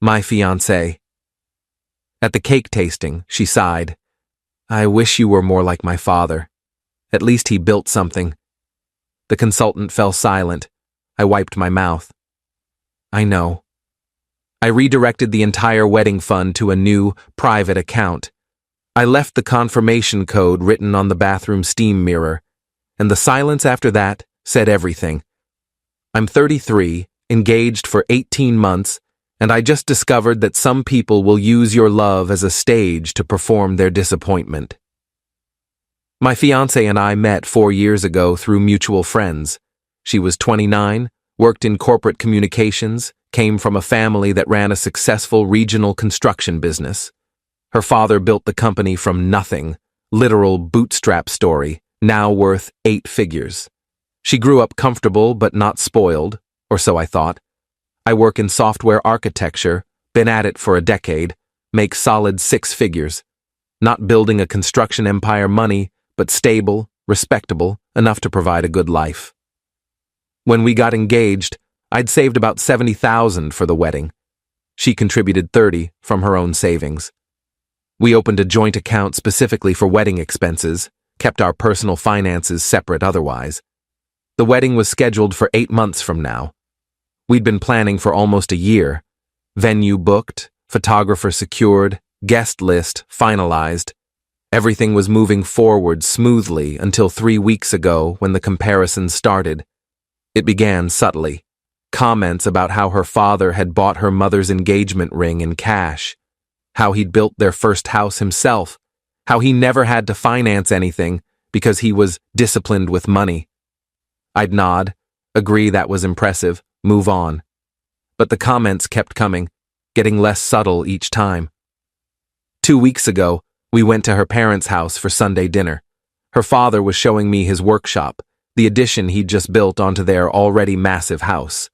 My fiancé. At the cake tasting, she sighed. I wish you were more like my father. At least he built something. The consultant fell silent. I wiped my mouth. I know. I redirected the entire wedding fund to a new, private account. I left the confirmation code written on the bathroom steam mirror, and the silence after that said everything. I'm 33, engaged for 18 months, and I just discovered that some people will use your love as a stage to perform their disappointment. My fiancé and I met 4 years ago through mutual friends. She was 29, worked in corporate communications, came from a family that ran a successful regional construction business. Her father built the company from nothing, literal bootstrap story, now worth 8 figures. She grew up comfortable but not spoiled, or so I thought. I work in software architecture, been at it for a decade, make solid 6 figures. Not building a construction empire money, but stable, respectable, enough to provide a good life. When we got engaged, I'd saved about $70,000 for the wedding. She contributed $30,000 from her own savings. We opened a joint account specifically for wedding expenses, kept our personal finances separate otherwise. The wedding was scheduled for 8 months from now. We'd been planning for almost a year. Venue booked, photographer secured, guest list finalized. Everything was moving forward smoothly until 3 weeks ago when the comparison started. It began subtly. Comments about how her father had bought her mother's engagement ring in cash, how he'd built their first house himself, how he never had to finance anything because he was disciplined with money. I'd nod, agree that was impressive, move on. But the comments kept coming, getting less subtle each time. 2 weeks ago, we went to her parents' house for Sunday dinner. Her father was showing me his workshop, the addition he'd just built onto their already massive house.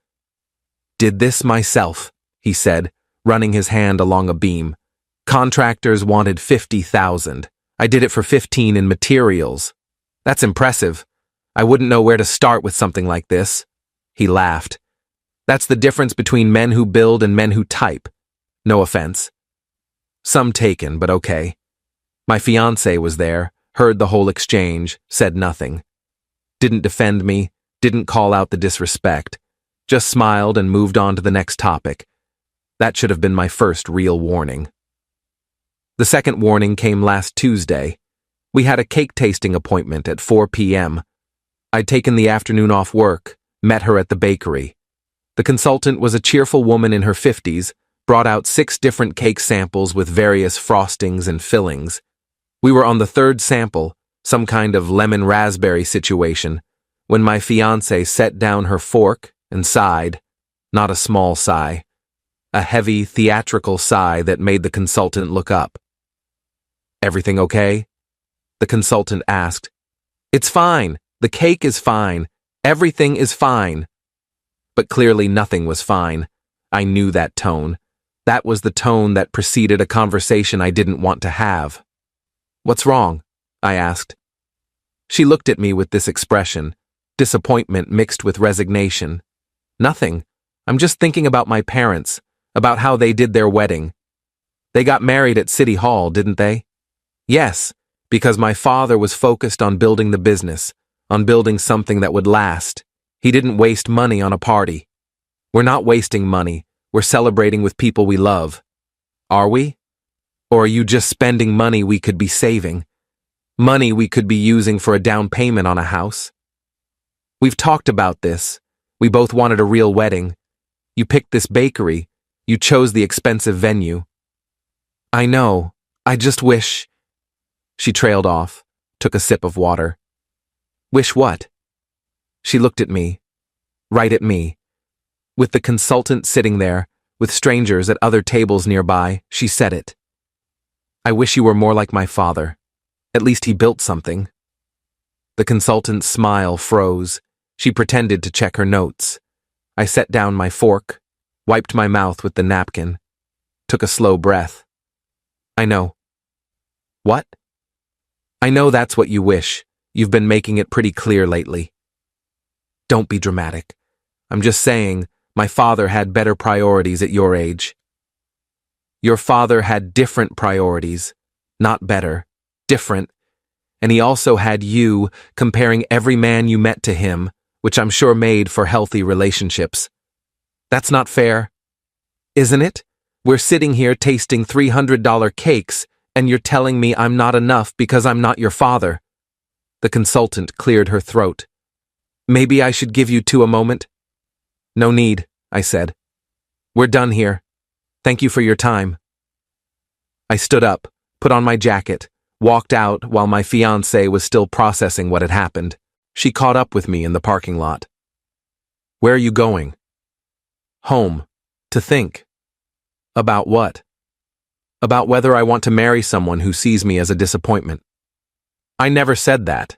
Did this myself, he said, running his hand along a beam. Contractors wanted $50,000. I did it for $15,000 in materials. That's impressive. I wouldn't know where to start with something like this. He laughed. That's the difference between men who build and men who type. No offense. Some taken, but okay. My fiancé was there, heard the whole exchange, said nothing. Didn't defend me, didn't call out the disrespect, just smiled and moved on to the next topic. That should have been my first real warning. The second warning came last Tuesday. We had a cake tasting appointment at 4 p.m. I'd taken the afternoon off work, met her at the bakery. The consultant was a cheerful woman in her 50s, brought out 6 different cake samples with various frostings and fillings. We were on the 3rd sample, some kind of lemon raspberry situation, when my fiancé set down her fork and sighed, not a small sigh, a heavy, theatrical sigh that made the consultant look up. Everything okay? The consultant asked. It's fine. The cake is fine. Everything is fine. But clearly nothing was fine. I knew that tone. That was the tone that preceded a conversation I didn't want to have. What's wrong? I asked. She looked at me with this expression, disappointment mixed with resignation. Nothing. I'm just thinking about my parents, about how they did their wedding. They got married at City Hall, didn't they? Yes, because my father was focused on building the business, on building something that would last. He didn't waste money on a party. We're not wasting money. We're celebrating with people we love. Are we? Or are you just spending money we could be saving? Money we could be using for a down payment on a house? We've talked about this. We both wanted a real wedding. You picked this bakery. You chose the expensive venue. I know. I just wish... She trailed off, took a sip of water. Wish what? She looked at me. Right at me. With the consultant sitting there, with strangers at other tables nearby, she said it. I wish you were more like my father. At least he built something. The consultant's smile froze. She pretended to check her notes. I set down my fork, wiped my mouth with the napkin, took a slow breath. I know. What? I know that's what you wish. You've been making it pretty clear lately. Don't be dramatic. I'm just saying, my father had better priorities at your age. Your father had different priorities. Not better. Different. And he also had you, comparing every man you met to him, which I'm sure made for healthy relationships. That's not fair. Isn't it? We're sitting here tasting $300 cakes, and you're telling me I'm not enough because I'm not your father. The consultant cleared her throat. Maybe I should give you two a moment? No need, I said. We're done here. Thank you for your time. I stood up, put on my jacket, walked out while my fiancée was still processing what had happened. She caught up with me in the parking lot. Where are you going? Home. To think. About what? About whether I want to marry someone who sees me as a disappointment. I never said that.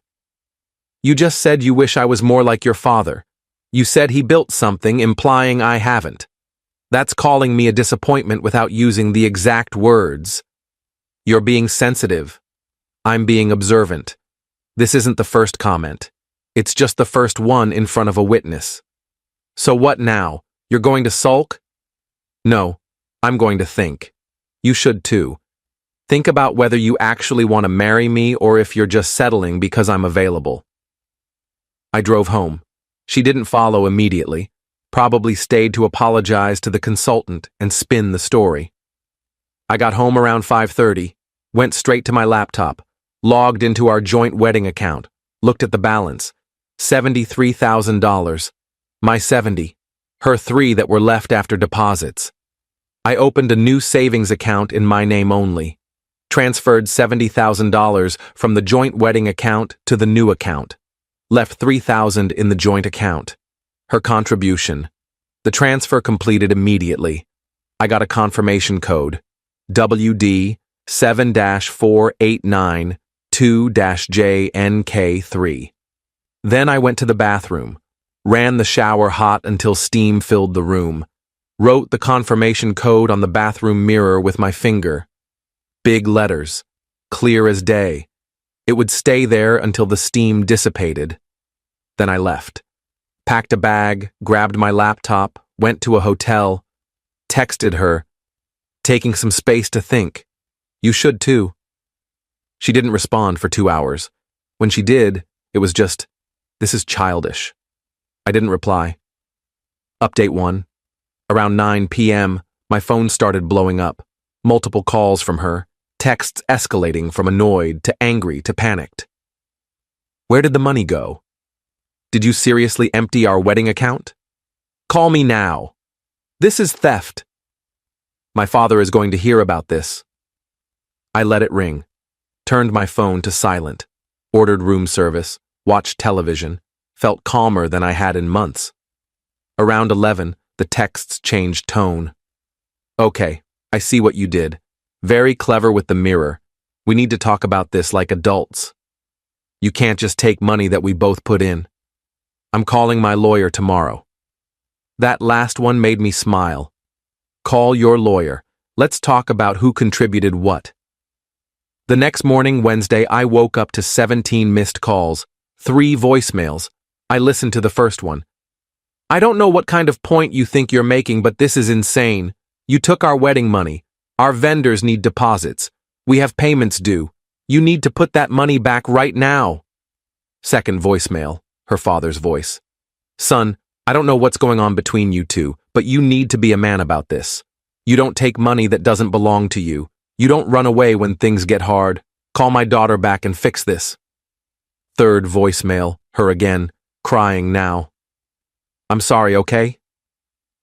You just said you wish I was more like your father. You said he built something, implying I haven't. That's calling me a disappointment without using the exact words. You're being sensitive. I'm being observant. This isn't the first comment. It's just the first one in front of a witness. So what now? You're going to sulk? No, I'm going to think. You should too. Think about whether you actually want to marry me or if you're just settling because I'm available. I drove home. She didn't follow immediately. Probably stayed to apologize to the consultant and spin the story. I got home around 5:30, went straight to my laptop, logged into our joint wedding account, looked at the balance. $73,000. My 70. Her 3 that were left after deposits. I opened a new savings account in my name only. Transferred $70,000 from the joint wedding account to the new account. Left $3,000 in the joint account. Her contribution. The transfer completed immediately. I got a confirmation code. WD 7-4892-JNK3. Then I went to the bathroom. Ran the shower hot until steam filled the room. Wrote the confirmation code on the bathroom mirror with my finger. Big letters. Clear as day. It would stay there until the steam dissipated. Then I left. Packed a bag, grabbed my laptop, went to a hotel, texted her, taking some space to think. You should too. She didn't respond for 2 hours. When she did, it was just, this is childish. I didn't reply. Update 1. Around 9 p.m., my phone started blowing up. Multiple calls from her, texts escalating from annoyed to angry to panicked. Where did the money go? Did you seriously empty our wedding account? Call me now. This is theft. My father is going to hear about this. I let it ring, turned my phone to silent, ordered room service, watched television, felt calmer than I had in months. Around 11, the texts changed tone. Okay, I see what you did. Very clever with the mirror. We need to talk about this like adults. You can't just take money that we both put in. I'm calling my lawyer tomorrow. That last one made me smile. Call your lawyer. Let's talk about who contributed what. The next morning, Wednesday, I woke up to 17 missed calls, 3 voicemails. I listened to the first one. I don't know what kind of point you think you're making, but this is insane. You took our wedding money. Our vendors need deposits. We have payments due. You need to put that money back right now. Second voicemail, her father's voice. Son, I don't know what's going on between you two, but you need to be a man about this. You don't take money that doesn't belong to you. You don't run away when things get hard. Call my daughter back and fix this. Third voicemail, her again, crying now. I'm sorry, okay?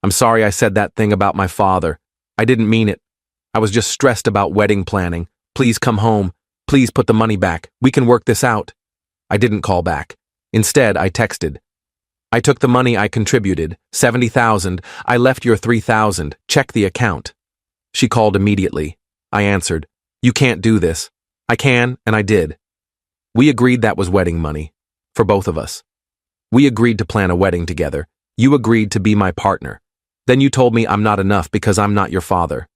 I'm sorry I said that thing about my father. I didn't mean it. I was just stressed about wedding planning. Please come home. Please put the money back. We can work this out. I didn't call back. Instead, I texted. I took the money I contributed, $70,000. I left your $3,000. Check the account. She called immediately. I answered. You can't do this. I can, and I did. We agreed that was wedding money. For both of us. We agreed to plan a wedding together. You agreed to be my partner. Then you told me I'm not enough because I'm not your father.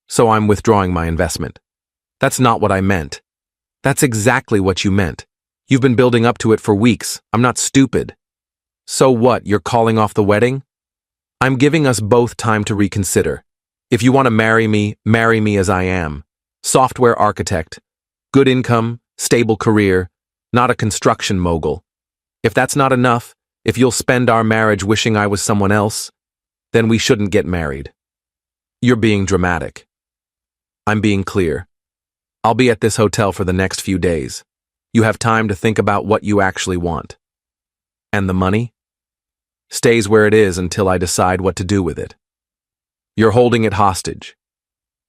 So I'm withdrawing my investment. That's not what I meant. That's exactly what you meant. You've been building up to it for weeks. I'm not stupid. So what, you're calling off the wedding? I'm giving us both time to reconsider. If you want to marry me as I am. Software architect. Good income, stable career, not a construction mogul. If that's not enough, if you'll spend our marriage wishing I was someone else, then we shouldn't get married. You're being dramatic. I'm being clear. I'll be at this hotel for the next few days. You have time to think about what you actually want. And the money? Stays where it is until I decide what to do with it. You're holding it hostage.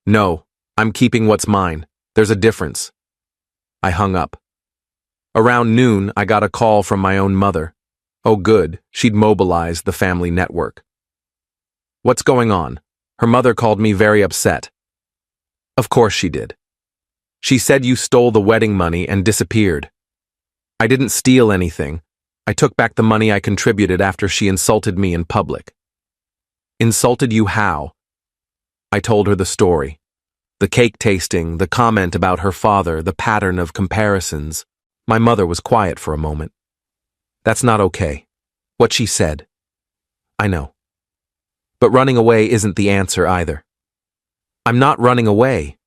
No, I'm keeping what's mine. There's a difference. I hung up. Around noon, I got a call from my own mother. Oh good, she'd mobilized the family network. What's going on? Her mother called me very upset. Of course she did. She said you stole the wedding money and disappeared. I didn't steal anything. I took back the money I contributed after she insulted me in public. Insulted you how? I told her the story. The cake tasting, the comment about her father, the pattern of comparisons. My mother was quiet for a moment. That's not okay. What she said. I know. But running away isn't the answer either. I'm not running away.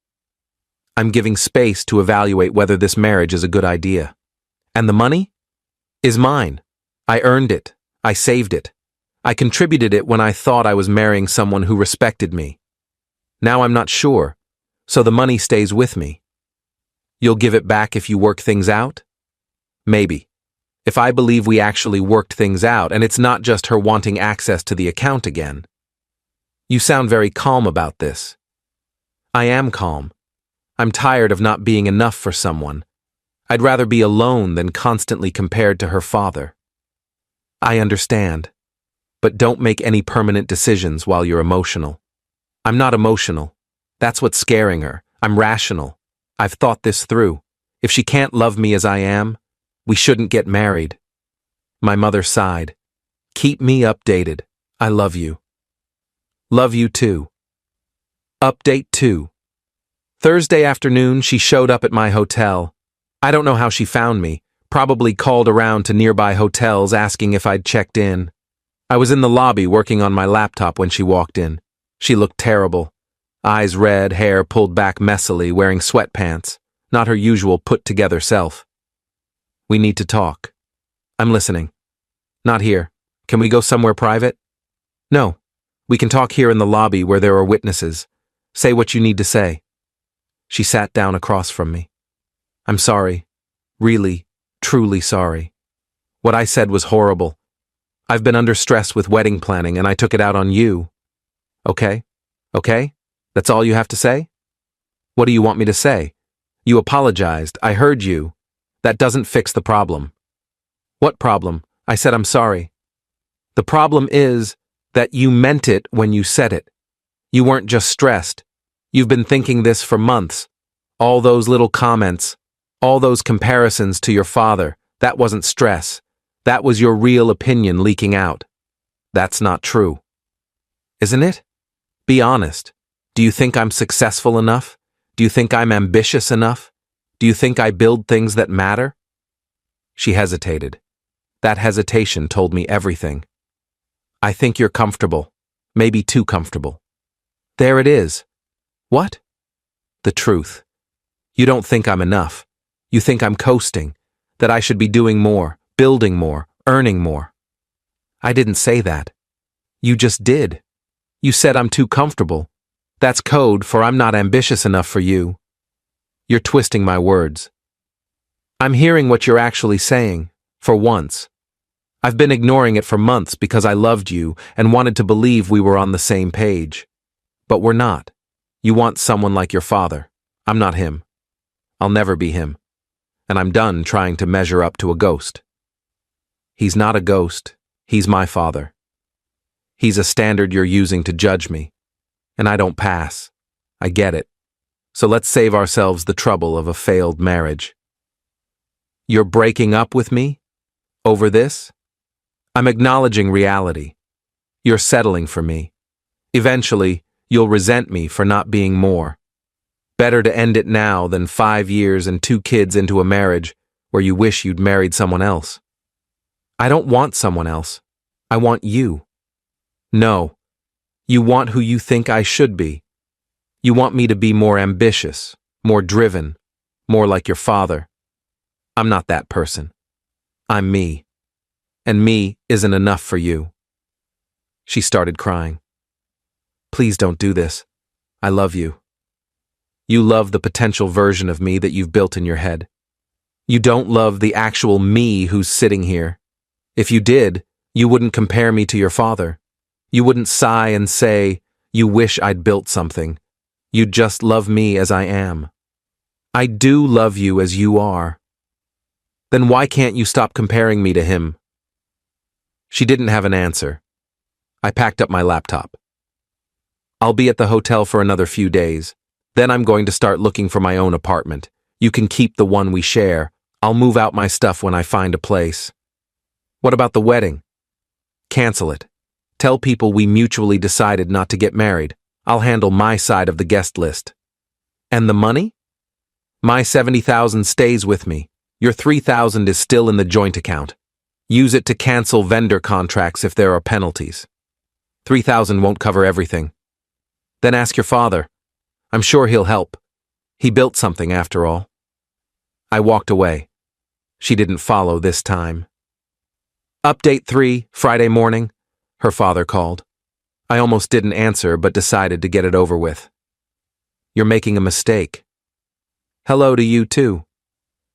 I'm giving space to evaluate whether this marriage is a good idea. And the money? Is mine. I earned it. I saved it. I contributed it when I thought I was marrying someone who respected me. Now I'm not sure, so the money stays with me. You'll give it back if you work things out? Maybe. If I believe we actually worked things out and it's not just her wanting access to the account again. You sound very calm about this. I am calm. I'm tired of not being enough for someone. I'd rather be alone than constantly compared to her father. I understand. But don't make any permanent decisions while you're emotional. I'm not emotional. That's what's scaring her. I'm rational. I've thought this through. If she can't love me as I am, we shouldn't get married. My mother sighed. Keep me updated. I love you. Love you too. Update 2. Thursday afternoon, she showed up at my hotel. I don't know how she found me. Probably called around to nearby hotels asking if I'd checked in. I was in the lobby working on my laptop when she walked in. She looked terrible. Eyes red, hair pulled back messily, wearing sweatpants. Not her usual put-together self. We need to talk. I'm listening. Not here. Can we go somewhere private? No. We can talk here in the lobby where there are witnesses. Say what you need to say. She sat down across from me. I'm sorry. Really, truly sorry. What I said was horrible. I've been under stress with wedding planning and I took it out on you. Okay? Okay? That's all you have to say? What do you want me to say? You apologized. I heard you. That doesn't fix the problem. What problem? I said I'm sorry. The problem is that you meant it when you said it. You weren't just stressed. You've been thinking this for months. All those little comments, all those comparisons to your father, that wasn't stress. That was your real opinion leaking out. That's not true. Isn't it? Be honest. Do you think I'm successful enough? Do you think I'm ambitious enough? Do you think I build things that matter? She hesitated. That hesitation told me everything. I think you're comfortable. Maybe too comfortable. There it is. What? The truth. You don't think I'm enough. You think I'm coasting, that I should be doing more, building more, earning more. I didn't say that. You just did. You said I'm too comfortable. That's code for I'm not ambitious enough for you. You're twisting my words. I'm hearing what you're actually saying, for once. I've been ignoring it for months because I loved you and wanted to believe we were on the same page. But we're not. You want someone like your father. I'm not him. I'll never be him. And I'm done trying to measure up to a ghost. He's not a ghost. He's my father. He's a standard you're using to judge me. And I don't pass. I get it. So let's save ourselves the trouble of a failed marriage. You're breaking up with me? Over this? I'm acknowledging reality. You're settling for me. Eventually, you'll resent me for not being more. Better to end it now than 5 years and 2 kids into a marriage where you wish you'd married someone else. I don't want someone else. I want you. No. You want who you think I should be. You want me to be more ambitious, more driven, more like your father. I'm not that person. I'm me. And me isn't enough for you. She started crying. Please don't do this. I love you. You love the potential version of me that you've built in your head. You don't love the actual me who's sitting here. If you did, you wouldn't compare me to your father. You wouldn't sigh and say, you wish I'd built something. You'd just love me as I am. I do love you as you are. Then why can't you stop comparing me to him? She didn't have an answer. I packed up my laptop. I'll be at the hotel for another few days. Then I'm going to start looking for my own apartment. You can keep the one we share. I'll move out my stuff when I find a place. What about the wedding? Cancel it. Tell people we mutually decided not to get married. I'll handle my side of the guest list. And the money? My $70,000 stays with me. Your $3,000 is still in the joint account. Use it to cancel vendor contracts if there are penalties. $3,000 won't cover everything. Then ask your father. I'm sure he'll help. He built something after all. I walked away. She didn't follow this time. Update 3, Friday morning. Her father called. I almost didn't answer, but decided to get it over with. You're making a mistake. Hello to you too.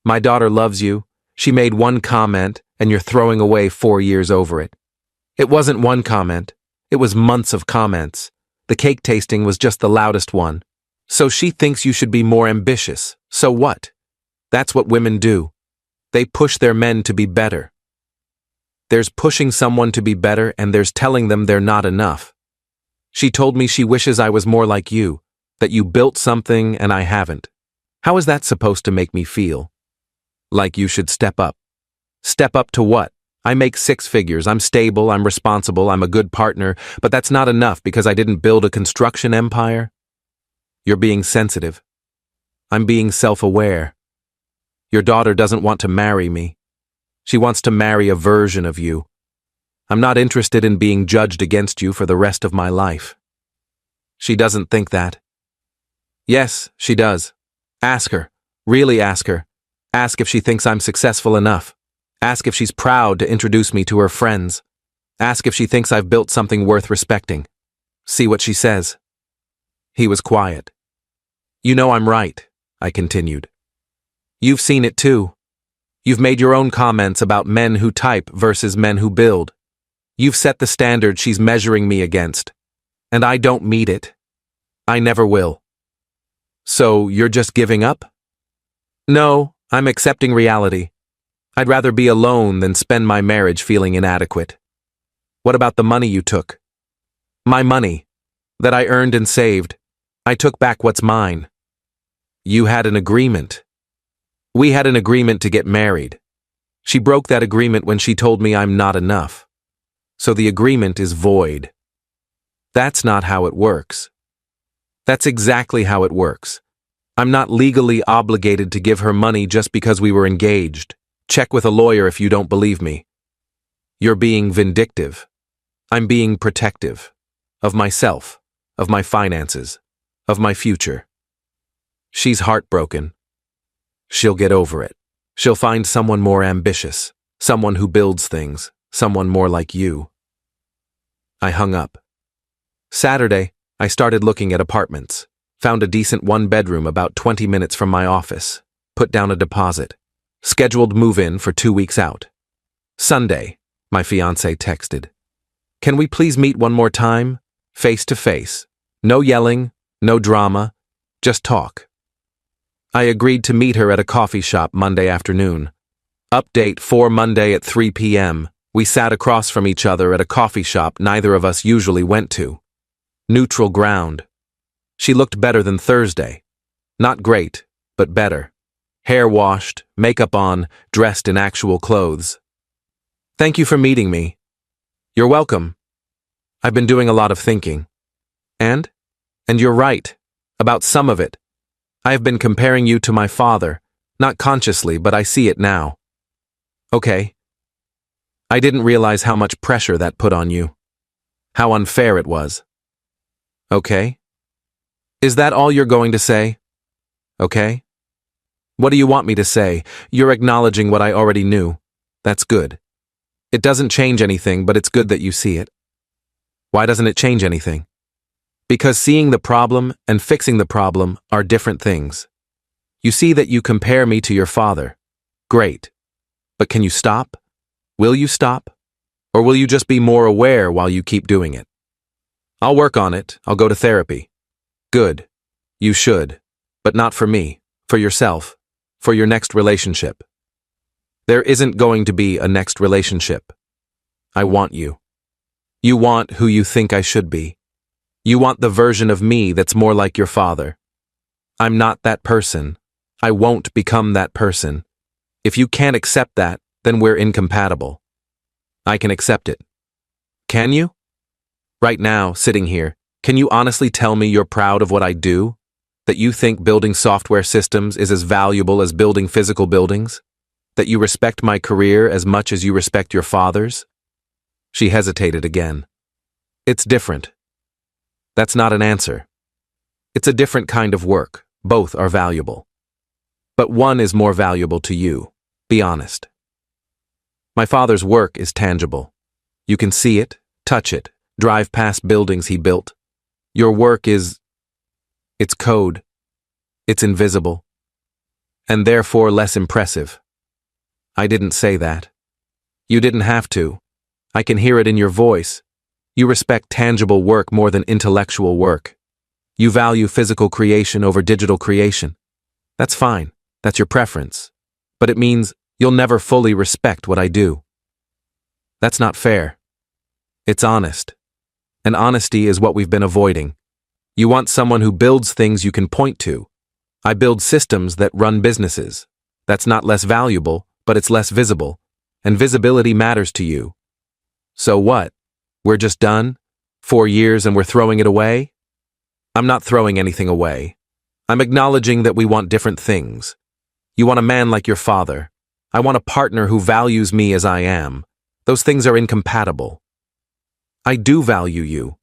My daughter loves you. She made one comment, and you're throwing away 4 years over it. It wasn't one comment. It was months of comments. The cake tasting was just the loudest one. So she thinks you should be more ambitious. So what? That's what women do. They push their men to be better. There's pushing someone to be better, and there's telling them they're not enough. She told me she wishes I was more like you, that you built something and I haven't. How is that supposed to make me feel? Like you should step up. Step up to what? I make 6 figures, I'm stable, I'm responsible, I'm a good partner, but that's not enough because I didn't build a construction empire? You're being sensitive. I'm being self-aware. Your daughter doesn't want to marry me. She wants to marry a version of you. I'm not interested in being judged against you for the rest of my life. She doesn't think that. Yes, she does. Ask her. Really ask her. Ask if she thinks I'm successful enough. Ask if she's proud to introduce me to her friends. Ask if she thinks I've built something worth respecting. See what she says. He was quiet. You know I'm right, I continued. You've seen it too. You've made your own comments about men who type versus men who build. You've set the standard she's measuring me against. And I don't meet it. I never will. So you're just giving up? No, I'm accepting reality. I'd rather be alone than spend my marriage feeling inadequate. What about the money you took? My money, that I earned and saved. I took back what's mine. You had an agreement. We had an agreement to get married. She broke that agreement when she told me I'm not enough. So the agreement is void. That's not how it works. That's exactly how it works. I'm not legally obligated to give her money just because we were engaged. Check with a lawyer if you don't believe me. You're being vindictive. I'm being protective. Of myself, of my finances, of my future. She's heartbroken. She'll get over it. She'll find someone more ambitious, someone who builds things, someone more like you. I hung up. Saturday, I started looking at apartments. Found a decent 1-bedroom about 20 minutes from my office. Put down a deposit. Scheduled move-in for 2 weeks out. Sunday, my fiancée texted. Can we please meet one more time? Face to face. No yelling, no drama, just talk. I agreed to meet her at a coffee shop Monday afternoon. Update 4 Monday at 3 p.m. We sat across from each other at a coffee shop neither of us usually went to. Neutral ground. She looked better than Thursday. Not great, but better. Hair washed, makeup on, dressed in actual clothes. Thank you for meeting me. You're welcome. I've been doing a lot of thinking. And you're right, about some of it. I have been comparing you to my father, not consciously, but I see it now. Okay. I didn't realize how much pressure that put on you. How unfair it was. Okay. Is that all you're going to say? Okay. What do you want me to say? You're acknowledging what I already knew. That's good. It doesn't change anything, but it's good that you see it. Why doesn't it change anything? Because seeing the problem and fixing the problem are different things. You see that you compare me to your father. Great. But can you stop? Will you stop? Or will you just be more aware while you keep doing it? I'll work on it. I'll go to therapy. Good. You should. But not for me. For yourself. For your next relationship. There isn't going to be a next relationship. I want you. You want who you think I should be. You want the version of me that's more like your father. I'm not that person. I won't become that person. If you can't accept that, then we're incompatible. I can accept it. Can you? Right now, sitting here, can you honestly tell me you're proud of what I do? That you think building software systems is as valuable as building physical buildings? That you respect my career as much as you respect your father's? She hesitated again. It's different. That's not an answer. It's a different kind of work. Both are valuable. But one is more valuable to you. Be honest. My father's work is tangible. You can see it, touch it, drive past buildings he built. Your work is... it's code. It's invisible. And therefore less impressive. I didn't say that. You didn't have to. I can hear it in your voice. You respect tangible work more than intellectual work. You value physical creation over digital creation. That's fine. That's your preference. But it means you'll never fully respect what I do. That's not fair. It's honest. And honesty is what we've been avoiding. You want someone who builds things you can point to. I build systems that run businesses. That's not less valuable, but it's less visible. And visibility matters to you. So what? We're just done? 4 years and we're throwing it away? I'm not throwing anything away. I'm acknowledging that we want different things. You want a man like your father. I want a partner who values me as I am. Those things are incompatible. I do value you.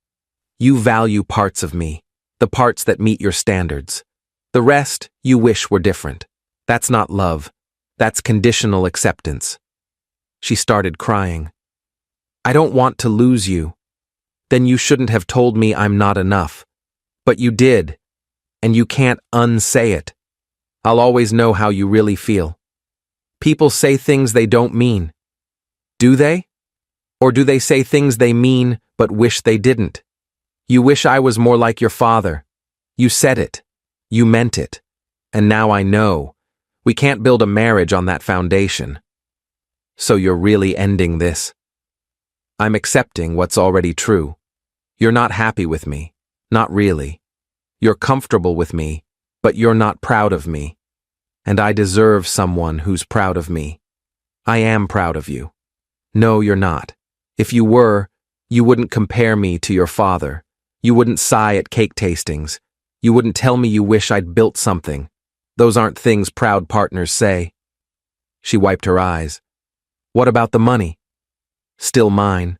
You value parts of me, the parts that meet your standards. The rest you wish were different. That's not love. That's conditional acceptance. She started crying. I don't want to lose you. Then you shouldn't have told me I'm not enough. But you did, and you can't unsay it. I'll always know how you really feel. People say things they don't mean. Do they? Or do they say things they mean but wish they didn't? You wish I was more like your father. You said it. You meant it. And now I know. We can't build a marriage on that foundation. So you're really ending this? I'm accepting what's already true. You're not happy with me. Not really. You're comfortable with me, but you're not proud of me. And I deserve someone who's proud of me. I am proud of you. No, you're not. If you were, you wouldn't compare me to your father. You wouldn't sigh at cake tastings. You wouldn't tell me you wish I'd built something. Those aren't things proud partners say. She wiped her eyes. What about the money? Still mine.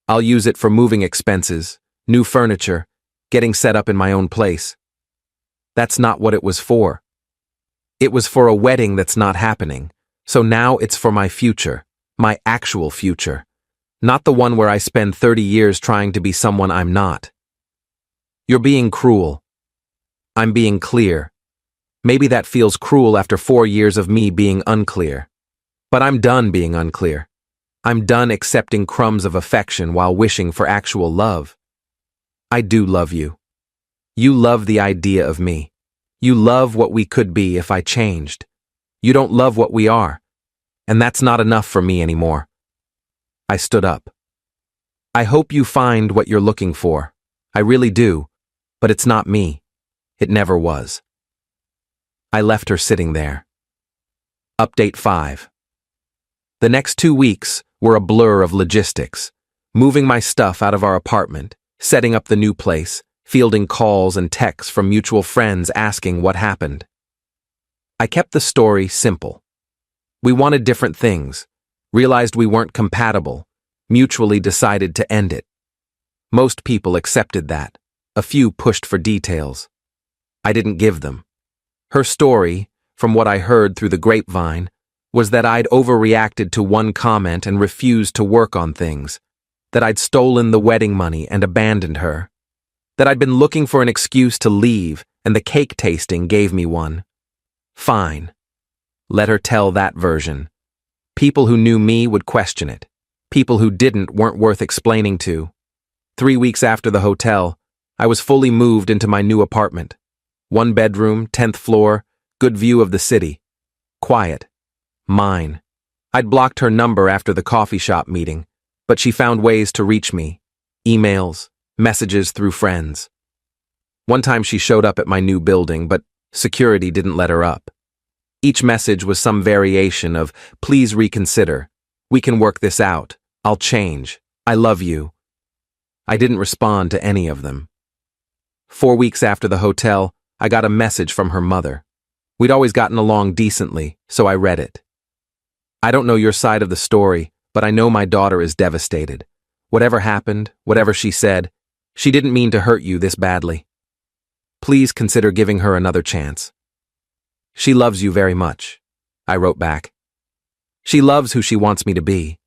I'll use it for moving expenses, new furniture, getting set up in my own place. That's not what it was for. It was for a wedding that's not happening, so now it's for my future, my actual future, not the one where I spend 30 years trying to be someone I'm not. You're being cruel. I'm being clear. Maybe that feels cruel after 4 years of me being unclear. But I'm done being unclear. I'm done accepting crumbs of affection while wishing for actual love. I do love you. You love the idea of me. You love what we could be if I changed. You don't love what we are. And that's not enough for me anymore. I stood up. I hope you find what you're looking for. I really do. But it's not me. It never was. I left her sitting there. Update 5. The next 2 weeks were a blur of logistics, moving my stuff out of our apartment, setting up the new place, fielding calls and texts from mutual friends asking what happened. I kept the story simple. We wanted different things, realized we weren't compatible, mutually decided to end it. Most people accepted that. A few pushed for details. I didn't give them. Her story, from what I heard through the grapevine, was that I'd overreacted to one comment and refused to work on things, that I'd stolen the wedding money and abandoned her, that I'd been looking for an excuse to leave and the cake tasting gave me one. Fine. Let her tell that version. People who knew me would question it. People who didn't weren't worth explaining to. 3 weeks after the hotel, I was fully moved into my new apartment. 1 bedroom, 10th floor, good view of the city. Quiet. Mine. I'd blocked her number after the coffee shop meeting, but she found ways to reach me. Emails, messages through friends. One time she showed up at my new building, but security didn't let her up. Each message was some variation of, "Please reconsider. We can work this out. I'll change. I love you." I didn't respond to any of them. 4 weeks after the hotel, I got a message from her mother. We'd always gotten along decently, so I read it. "I don't know your side of the story, but I know my daughter is devastated. Whatever happened, whatever she said, she didn't mean to hurt you this badly. Please consider giving her another chance. She loves you very much," I wrote back. "She loves who she wants me to be.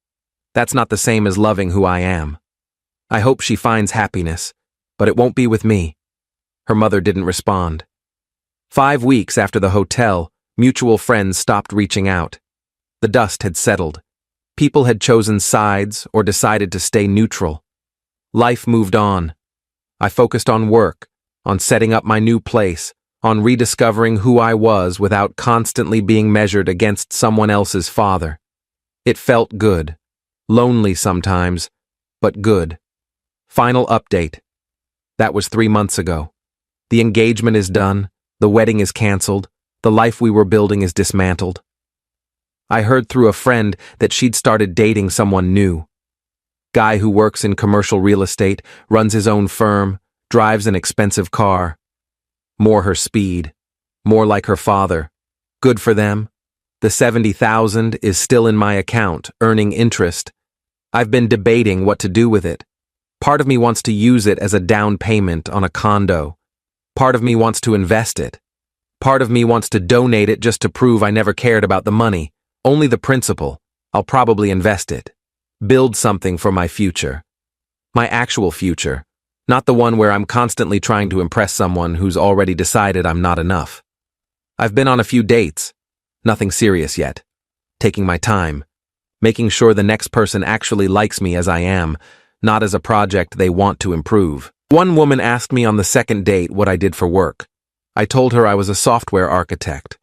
That's not the same as loving who I am. I hope she finds happiness, but it won't be with me." Her mother didn't respond. 5 weeks after the hotel, mutual friends stopped reaching out. The dust had settled. People had chosen sides or decided to stay neutral. Life moved on. I focused on work, on setting up my new place, on rediscovering who I was without constantly being measured against someone else's father. It felt good. Lonely sometimes, but good. Final update. That was 3 months ago. The engagement is done, the wedding is canceled, the life we were building is dismantled. I heard through a friend that she'd started dating someone new. Guy who works in commercial real estate, runs his own firm, drives an expensive car. More her speed, more like her father. Good for them. The $70,000 is still in my account, earning interest. I've been debating what to do with it. Part of me wants to use it as a down payment on a condo. Part of me wants to invest it. Part of me wants to donate it just to prove I never cared about the money. Only the principal. I'll probably invest it. Build something for my future. My actual future. Not the one where I'm constantly trying to impress someone who's already decided I'm not enough. I've been on a few dates. Nothing serious yet. Taking my time. Making sure the next person actually likes me as I am, not as a project they want to improve. One woman asked me on the second date what I did for work. I told her I was a software architect.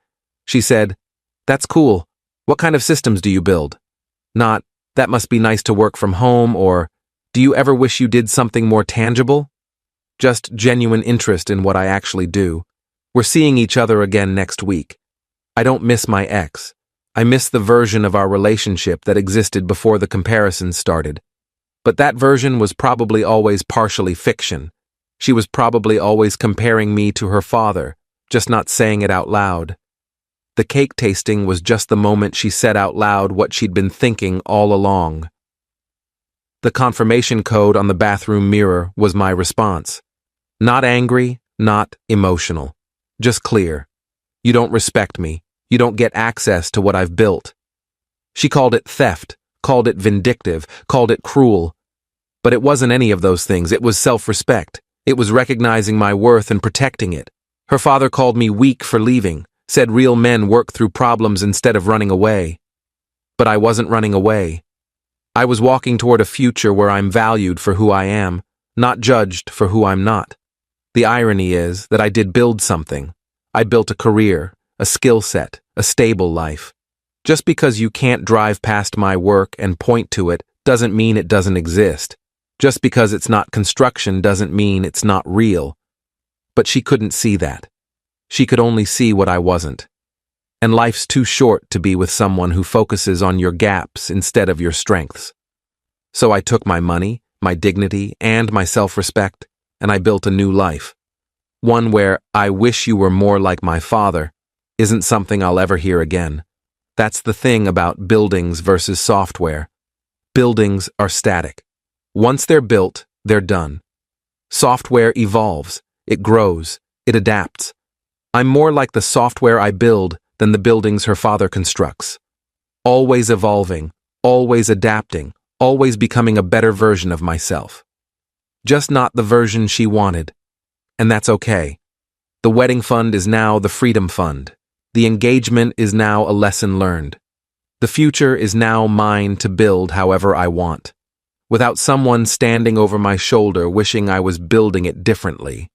She said, "That's cool. What kind of systems do you build?" Not, "That must be nice to work from home," or, "Do you ever wish you did something more tangible?" Just genuine interest in what I actually do. We're seeing each other again next week. I don't miss my ex. I miss the version of our relationship that existed before the comparisons started. But that version was probably always partially fiction. She was probably always comparing me to her father, just not saying it out loud. The cake tasting was just the moment she said out loud what she'd been thinking all along. The confirmation code on the bathroom mirror was my response. Not angry, not emotional. Just clear. You don't respect me. You don't get access to what I've built. She called it theft, called it vindictive, called it cruel. But it wasn't any of those things. It was self-respect. It was recognizing my worth and protecting it. Her father called me weak for leaving, said real men work through problems instead of running away. But I wasn't running away. I was walking toward a future where I'm valued for who I am, not judged for who I'm not. The irony is that I did build something. I built a career, a skill set, a stable life. Just because you can't drive past my work and point to it doesn't mean it doesn't exist. Just because it's not construction doesn't mean it's not real. But she couldn't see that. She could only see what I wasn't. And life's too short to be with someone who focuses on your gaps instead of your strengths. So I took my money, my dignity, and my self-respect, and I built a new life. One where "I wish you were more like my father" isn't something I'll ever hear again. That's the thing about buildings versus software. Buildings are static. Once they're built, they're done. Software evolves, it grows, it adapts. I'm more like the software I build than the buildings her father constructs. Always evolving, always adapting, always becoming a better version of myself. Just not the version she wanted. And that's okay. The wedding fund is now the freedom fund. The engagement is now a lesson learned. The future is now mine to build however I want, without someone standing over my shoulder wishing I was building it differently.